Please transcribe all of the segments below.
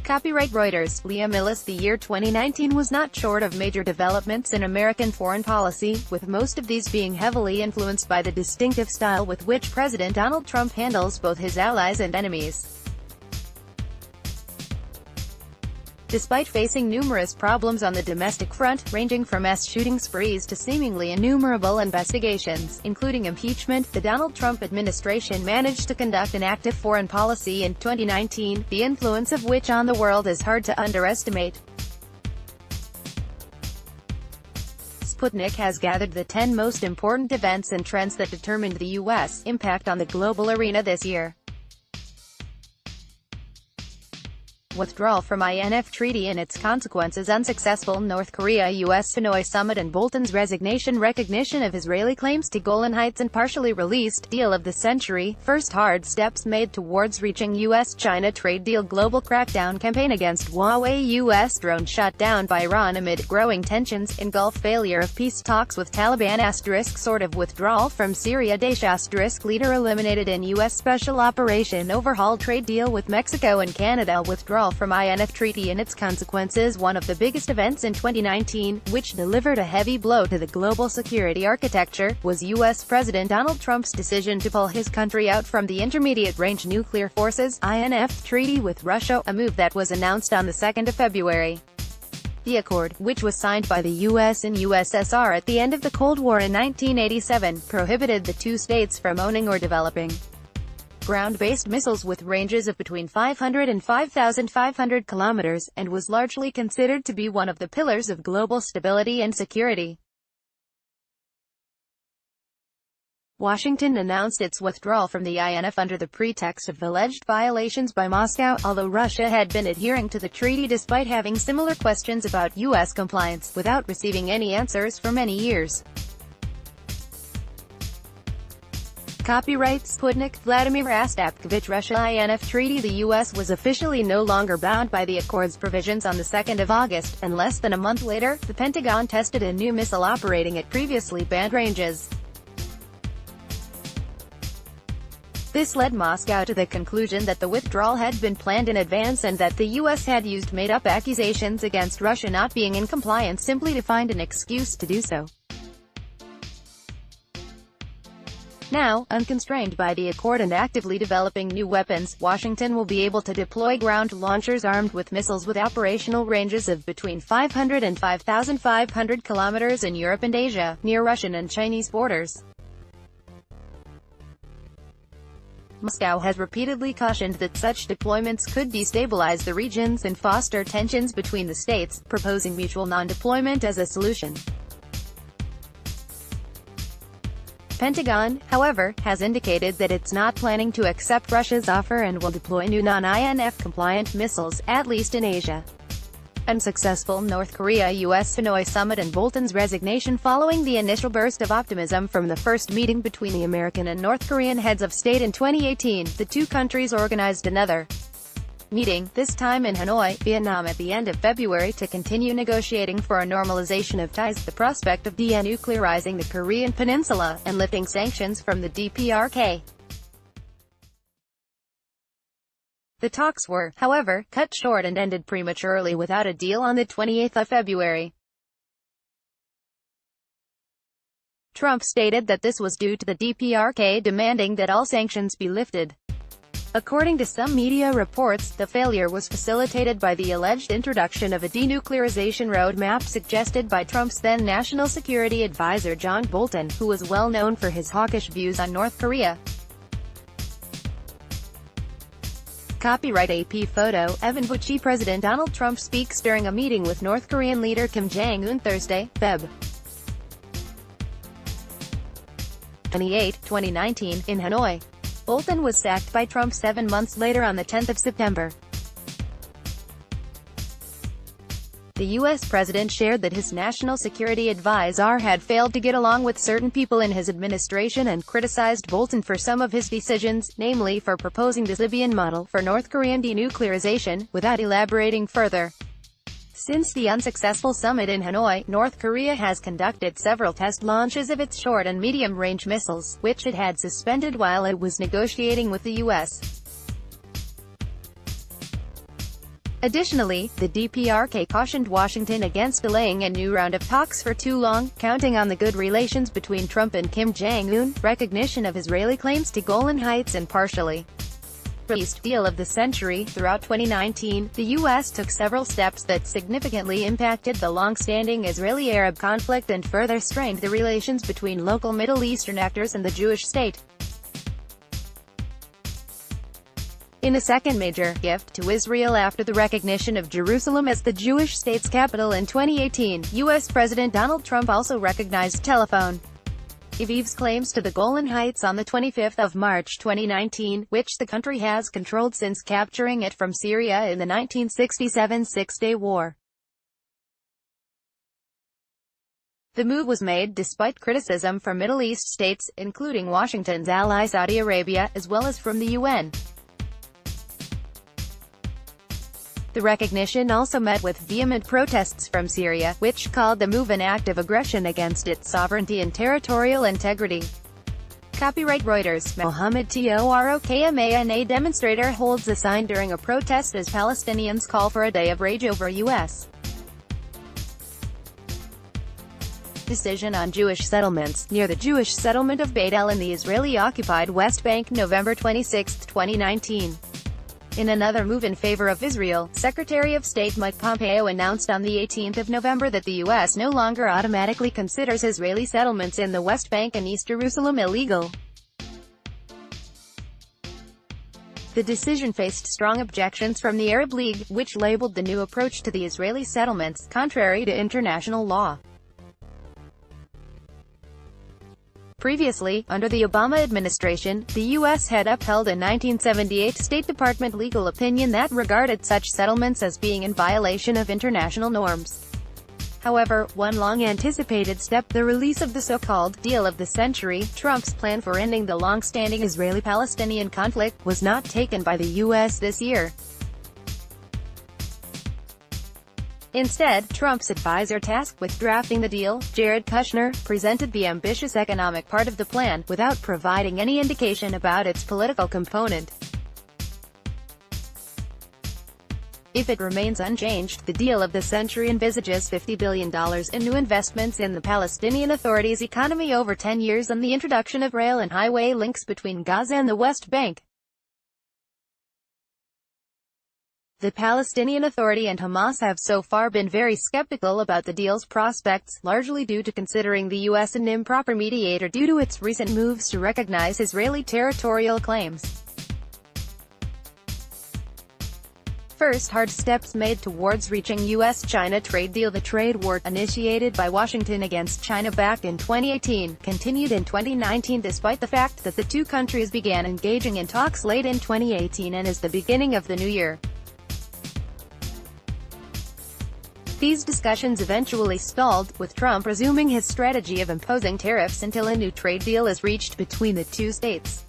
Copyright Reuters. LEAH MILLISThe. The year 2019 was not short of major developments in American foreign policy, with most of these being heavily influenced by the distinctive style with which President Donald Trump handles both his allies and enemies. Despite facing numerous problems on the domestic front, ranging from mass shooting sprees to seemingly innumerable investigations, including impeachment, the Donald Trump administration managed to conduct an active foreign policy in 2019, the influence of which on the world is hard to underestimate. Sputnik has gathered the 10 most important events and trends that determined the U.S. impact on the global arena this year. Withdrawal from INF Treaty and its consequences, unsuccessful North Korea-US Hanoi Summit and Bolton's resignation, recognition of Israeli claims to Golan Heights and partially released deal of the century, first hard steps made towards reaching US-China trade deal, global crackdown campaign against Huawei, US drone shot down by Iran amid growing tensions in Gulf, failure of peace talks with Taliban *, sort of withdrawal from Syria, Daesh *, leader eliminated in US special operation, overhaul trade deal with Mexico and Canada, withdrawal from INF Treaty and its consequences. One of the biggest events in 2019, which delivered a heavy blow to the global security architecture, was U.S. President Donald Trump's decision to pull his country out from the Intermediate-Range Nuclear Forces (INF) Treaty with Russia, a move that was announced on the 2nd of February. The accord, which was signed by the U.S. and USSR at the end of the Cold War in 1987, prohibited the two states from owning or developing ground-based missiles with ranges of between 500 and 5,500 kilometers, and was largely considered to be one of the pillars of global stability and security. Washington announced its withdrawal from the INF under the pretext of alleged violations by Moscow, although Russia had been adhering to the treaty despite having similar questions about U.S. compliance, without receiving any answers for many years. Copyright Sputnik. Vladimir Astapkovich. Russia. INF Treaty. The U.S. was officially no longer bound by the accord's provisions on the 2nd of August, and less than a month later, the Pentagon tested a new missile operating at previously banned ranges. This led Moscow to the conclusion that the withdrawal had been planned in advance and that the U.S. had used made-up accusations against Russia not being in compliance simply to find an excuse to do so. Now, unconstrained by the accord and actively developing new weapons, Washington will be able to deploy ground launchers armed with missiles with operational ranges of between 500 and 5,500 kilometers in Europe and Asia, near Russian and Chinese borders. Moscow has repeatedly cautioned that such deployments could destabilize the regions and foster tensions between the states, proposing mutual non-deployment as a solution. Pentagon, however, has indicated that it's not planning to accept Russia's offer and will deploy new non-INF compliant missiles, at least in Asia. Unsuccessful North Korea-US Hanoi Summit and Bolton's resignation. Following the initial burst of optimism from the first meeting between the American and North Korean heads of state in 2018, the two countries organized another meeting, this time in Hanoi, Vietnam at the end of February to continue negotiating for a normalization of ties, the prospect of denuclearizing the Korean peninsula, and lifting sanctions from the DPRK. The talks were, however, cut short and ended prematurely without a deal on the 28th of February. Trump stated that this was due to the DPRK demanding that all sanctions be lifted. According to some media reports, the failure was facilitated by the alleged introduction of a denuclearization roadmap suggested by Trump's then National Security Advisor John Bolton, who was well known for his hawkish views on North Korea. Copyright AP photo. Evan Bucci. President Donald Trump speaks during a meeting with North Korean leader Kim Jong-un Thursday, Feb. 28, 2019, in Hanoi. Bolton was sacked by Trump 7 months later on the 10th of September. The U.S. president shared that his national security advisor had failed to get along with certain people in his administration and criticized Bolton for some of his decisions, namely for proposing the Libyan model for North Korean denuclearization, without elaborating further. Since the unsuccessful summit in Hanoi, North Korea has conducted several test launches of its short- and medium-range missiles, which it had suspended while it was negotiating with the U.S. Additionally, the DPRK cautioned Washington against delaying a new round of talks for too long, counting on the good relations between Trump and Kim Jong-un, recognition of Israeli claims to Golan Heights and partially released deal of the century. Throughout 2019, the U.S. took several steps that significantly impacted the long-standing Israeli-Arab conflict and further strained the relations between local Middle Eastern actors and the Jewish state. In a second major gift to Israel after the recognition of Jerusalem as the Jewish state's capital in 2018, U.S. President Donald Trump also recognized Tel Aviv's claims to the Golan Heights on the 25th of March 2019, which the country has controlled since capturing it from Syria in the 1967 Six-Day War. The move was made despite criticism from Middle East states, including Washington's ally Saudi Arabia, as well as from the UN. The recognition also met with vehement protests from Syria, which called the move an act of aggression against its sovereignty and territorial integrity. Copyright Reuters. Mohammed Torokman, a demonstrator, holds a sign during a protest as Palestinians call for a day of rage over U.S. decision on Jewish settlements, near the Jewish settlement of Beit El in the Israeli-occupied West Bank, November 26, 2019. In another move in favor of Israel, Secretary of State Mike Pompeo announced on the 18th of November that the U.S. no longer automatically considers Israeli settlements in the West Bank and East Jerusalem illegal. The decision faced strong objections from the Arab League, which labeled the new approach to the Israeli settlements contrary to international law. Previously, under the Obama administration, the U.S. had upheld a 1978 State Department legal opinion that regarded such settlements as being in violation of international norms. However, one long-anticipated step, the release of the so-called deal of the century, Trump's plan for ending the long-standing Israeli-Palestinian conflict, was not taken by the U.S. this year. Instead, Trump's advisor tasked with drafting the deal, Jared Kushner, presented the ambitious economic part of the plan, without providing any indication about its political component. If it remains unchanged, the deal of the century envisages $50 billion in new investments in the Palestinian Authority's economy over 10 years and the introduction of rail and highway links between Gaza and the West Bank. The Palestinian Authority and Hamas have so far been very skeptical about the deal's prospects, largely due to considering the U.S. an improper mediator due to its recent moves to recognize Israeli territorial claims. First hard steps made towards reaching U.S.-China trade deal. The trade war, initiated by Washington against China back in 2018, continued in 2019 despite the fact that the two countries began engaging in talks late in 2018 and is the beginning of the new year. These discussions eventually stalled, with Trump resuming his strategy of imposing tariffs until a new trade deal is reached between the two states.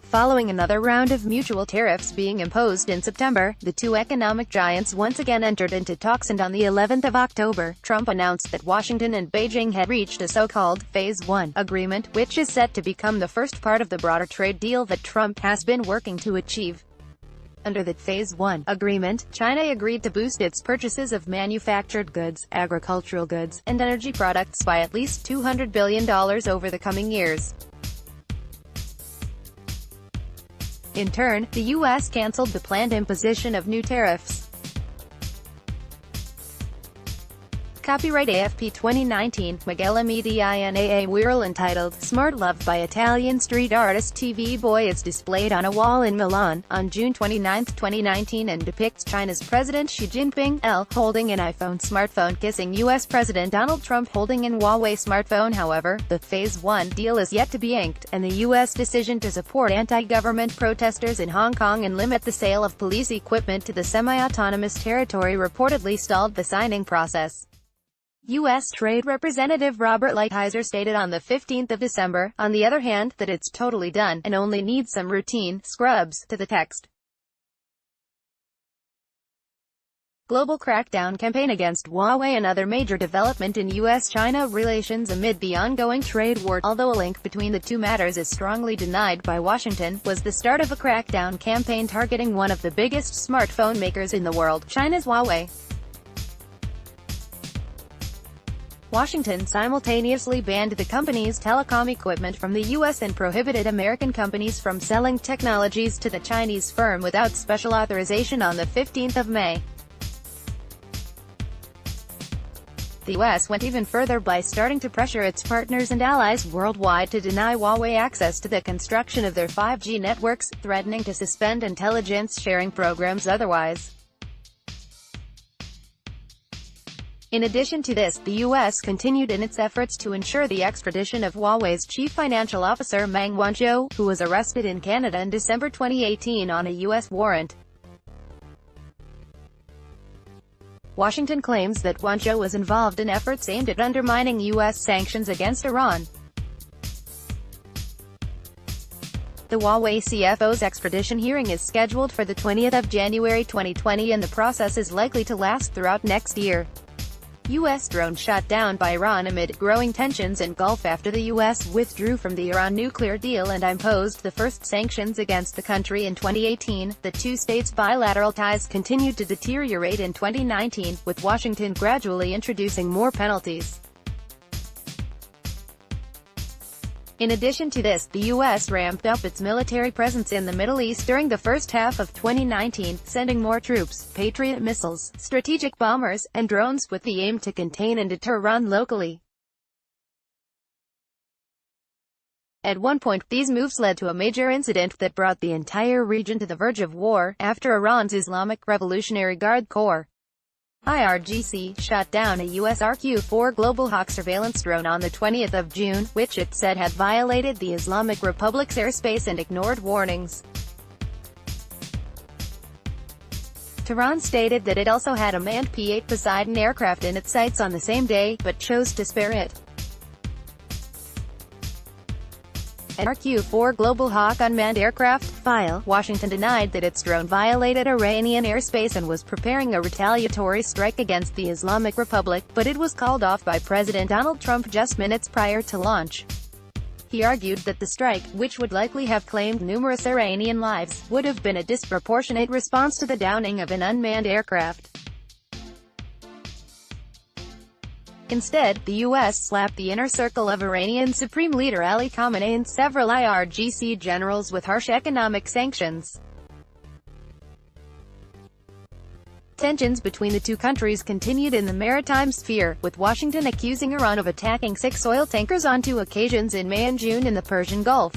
Following another round of mutual tariffs being imposed in September, the two economic giants once again entered into talks, and on the 11th of October, Trump announced that Washington and Beijing had reached a so-called Phase 1 agreement, which is set to become the first part of the broader trade deal that Trump has been working to achieve. Under the Phase 1 agreement, China agreed to boost its purchases of manufactured goods, agricultural goods, and energy products by at least $200 billion over the coming years. In turn, the U.S. canceled the planned imposition of new tariffs. Copyright AFP 2019, Miguel Medina mural entitled, Smart Love by Italian street artist TV Boy is displayed on a wall in Milan, on June 29, 2019 and depicts China's President Xi Jinping, holding an iPhone smartphone kissing U.S. President Donald Trump holding an Huawei smartphone. However, the Phase 1 deal is yet to be inked, and the U.S. decision to support anti-government protesters in Hong Kong and limit the sale of police equipment to the semi-autonomous territory reportedly stalled the signing process. U.S. Trade Representative Robert Lighthizer stated on the 15th of December, on the other hand, that it's totally done, and only needs some routine scrubs to the text. global crackdown campaign against Huawei, another major development in U.S.-China relations amid the ongoing trade war, although a link between the two matters is strongly denied by Washington, was the start of a crackdown campaign targeting one of the biggest smartphone makers in the world, China's Huawei. Washington simultaneously banned the company's telecom equipment from the U.S. and prohibited American companies from selling technologies to the Chinese firm without special authorization on the 15th of May. The U.S. went even further by starting to pressure its partners and allies worldwide to deny Huawei access to the construction of their 5G networks, threatening to suspend intelligence sharing programs otherwise. In addition to this, the U.S. continued in its efforts to ensure the extradition of Huawei's chief financial officer Meng Wanzhou, who was arrested in Canada in December 2018 on a U.S. warrant. Washington claims that Wanzhou was involved in efforts aimed at undermining U.S. sanctions against Iran. The Huawei CFO's extradition hearing is scheduled for the 20th of January 2020 and the process is likely to last throughout next year. U.S. drone shot down by Iran amid growing tensions in Gulf after the U.S. withdrew from the Iran nuclear deal and imposed the first sanctions against the country in 2018. The two states' bilateral ties continued to deteriorate in 2019, with Washington gradually introducing more penalties. In addition to this, the U.S. ramped up its military presence in the Middle East during the first half of 2019, sending more troops, Patriot missiles, strategic bombers, and drones with the aim to contain and deter Iran locally. At one point, these moves led to a major incident that brought the entire region to the verge of war, after Iran's Islamic Revolutionary Guard Corps (IRGC) shot down a U.S. RQ-4 Global Hawk surveillance drone on the 20th of June, which it said had violated the Islamic Republic's airspace and ignored warnings. Tehran stated that it also had a manned P-8 Poseidon aircraft in its sights on the same day, but chose to spare it. An RQ-4 Global Hawk unmanned aircraft file, Washington denied that its drone violated Iranian airspace and was preparing a retaliatory strike against the Islamic Republic, but it was called off by President Donald Trump just minutes prior to launch. He argued that the strike, which would likely have claimed numerous Iranian lives, would have been a disproportionate response to the downing of an unmanned aircraft. Instead, the U.S. slapped the inner circle of Iranian Supreme Leader Ali Khamenei and several IRGC generals with harsh economic sanctions. Tensions between the two countries continued in the maritime sphere, with Washington accusing Iran of attacking 6 oil tankers on 2 occasions in May and June in the Persian Gulf.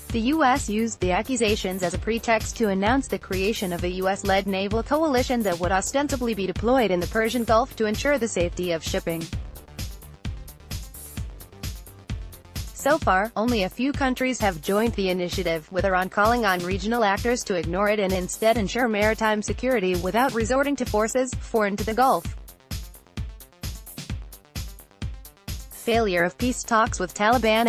The U.S. used the accusations as a pretext to announce the creation of a U.S.-led naval coalition that would ostensibly be deployed in the Persian Gulf to ensure the safety of shipping. So far, only a few countries have joined the initiative, with Iran calling on regional actors to ignore it and instead ensure maritime security without resorting to forces foreign to the Gulf. Failure of peace talks with Taliban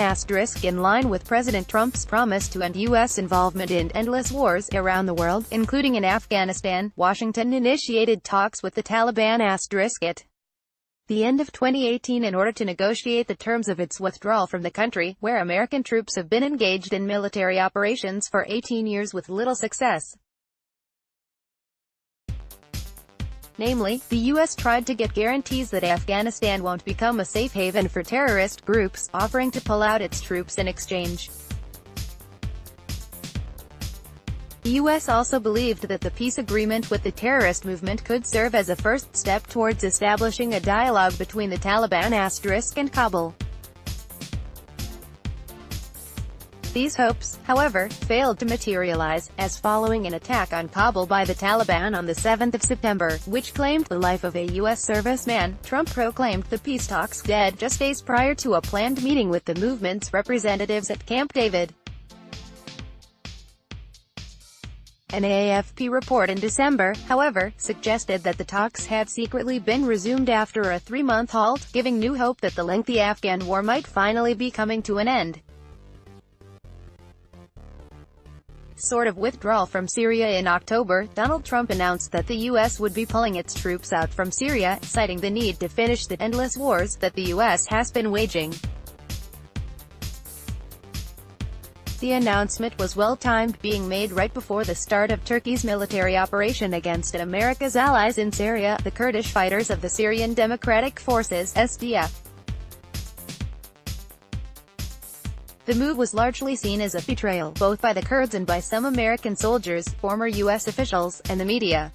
* in line with President Trump's promise to end U.S. involvement in endless wars around the world, including in Afghanistan. Washington initiated talks with the Taliban * at the end of 2018 in order to negotiate the terms of its withdrawal from the country, where American troops have been engaged in military operations for 18 years with little success. Namely, the U.S. tried to get guarantees that Afghanistan won't become a safe haven for terrorist groups, offering to pull out its troops in exchange. The U.S. also believed that the peace agreement with the terrorist movement could serve as a first step towards establishing a dialogue between the Taliban * and Kabul. These hopes, however, failed to materialize, as following an attack on Kabul by the Taliban on the 7th of September, which claimed the life of a U.S. serviceman, Trump proclaimed the peace talks dead just days prior to a planned meeting with the movement's representatives at Camp David. An AFP report in December, however, suggested that the talks had secretly been resumed after a 3-month halt, giving new hope that the lengthy Afghan war might finally be coming to an end. sort of withdrawal from Syria in October, Donald Trump announced that the U.S. would be pulling its troops out from Syria, citing the need to finish the endless wars that the U.S. has been waging. The announcement was well-timed, being made right before the start of Turkey's military operation against America's allies in Syria, the Kurdish fighters of the Syrian Democratic Forces (SDF). The move was largely seen as a betrayal, both by the Kurds and by some American soldiers, former U.S. officials, and the media.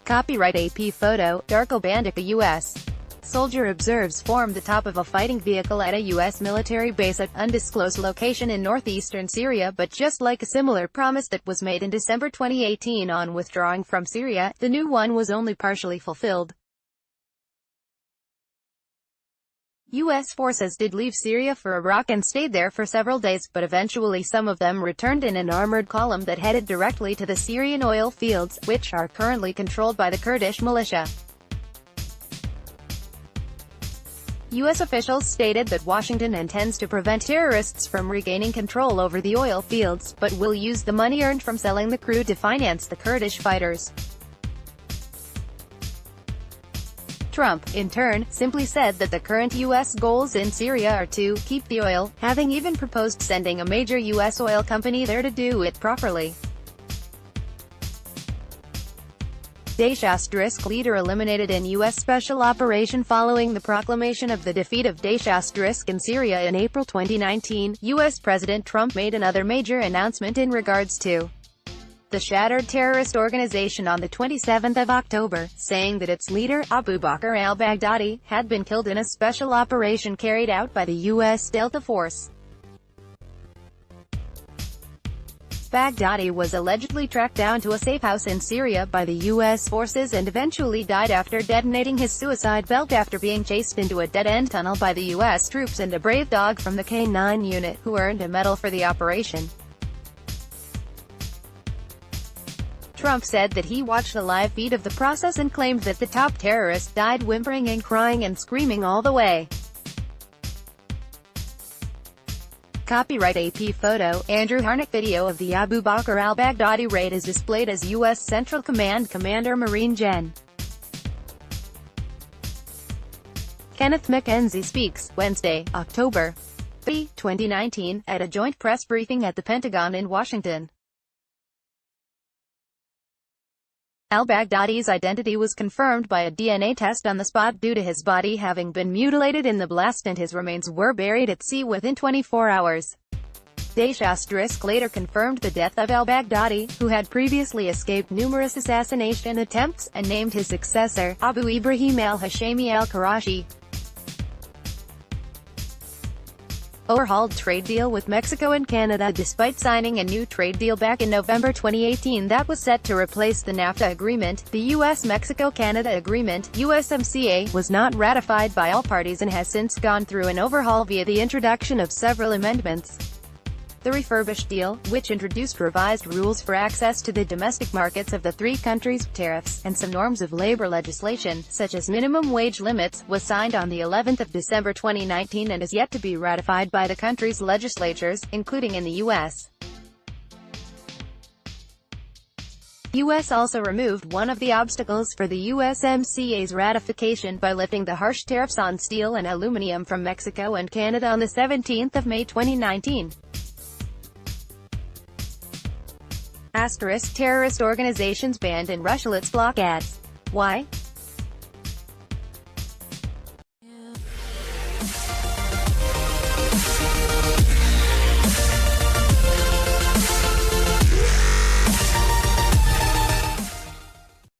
Copyright AP photo, Darko Bandic. A U.S. soldier observes form the top of a fighting vehicle at a U.S. military base at undisclosed location in northeastern Syria. But just like a similar promise that was made in December 2018 on withdrawing from Syria, the new one was only partially fulfilled. U.S. forces did leave Syria for Iraq and stayed there for several days, but eventually some of them returned in an armored column that headed directly to the Syrian oil fields, which are currently controlled by the Kurdish militia. U.S. officials stated that Washington intends to prevent terrorists from regaining control over the oil fields, but will use the money earned from selling the crude to finance the Kurdish fighters. Trump, in turn, simply said that the current U.S. goals in Syria are to keep the oil, having even proposed sending a major U.S. oil company there to do it properly. Daesh * leader eliminated in U.S. special operation. Following the proclamation of the defeat of Daesh * in Syria in April 2019, U.S. President Trump made another major announcement in regards to the shattered terrorist organization on the 27th of October, saying that its leader, Abu Bakr al-Baghdadi, had been killed in a special operation carried out by the U.S. Delta Force. Baghdadi was allegedly tracked down to a safe house in Syria by the U.S. forces and eventually died after detonating his suicide belt after being chased into a dead-end tunnel by the U.S. troops and a brave dog from the K-9 unit, who earned a medal for the operation. Trump said that he watched a live feed of the process and claimed that the top terrorist died whimpering and crying and screaming all the way. Copyright AP photo, Andrew Harnick. Video of the Abu Bakr al-Baghdadi raid is displayed as U.S. Central Command Commander Marine Gen. Kenneth McKenzie speaks, Wednesday, October 3, 2019, at a joint press briefing at the Pentagon in Washington. Al-Baghdadi's identity was confirmed by a DNA test on the spot due to his body having been mutilated in the blast, and his remains were buried at sea within 24 hours. Daesh * later confirmed the death of al-Baghdadi, who had previously escaped numerous assassination attempts, and named his successor, Abu Ibrahim al-Hashami al-Qurashi. Overhauled trade deal with Mexico and Canada. Despite signing a new trade deal back in November 2018 that was set to replace the NAFTA agreement, the U.S.-Mexico-Canada agreement, USMCA, was not ratified by all parties and has since gone through an overhaul via the introduction of several amendments. The refurbished deal, which introduced revised rules for access to the domestic markets of the three countries, tariffs, and some norms of labor legislation, such as minimum wage limits, was signed on the 11th of December 2019 and is yet to be ratified by the country's legislatures, including in the U.S. The U.S. also removed one of the obstacles for the USMCA's ratification by lifting the harsh tariffs on steel and aluminum from Mexico and Canada on the 17th of May 2019. * Terrorist organizations banned in Russia. Let's block ads. Why?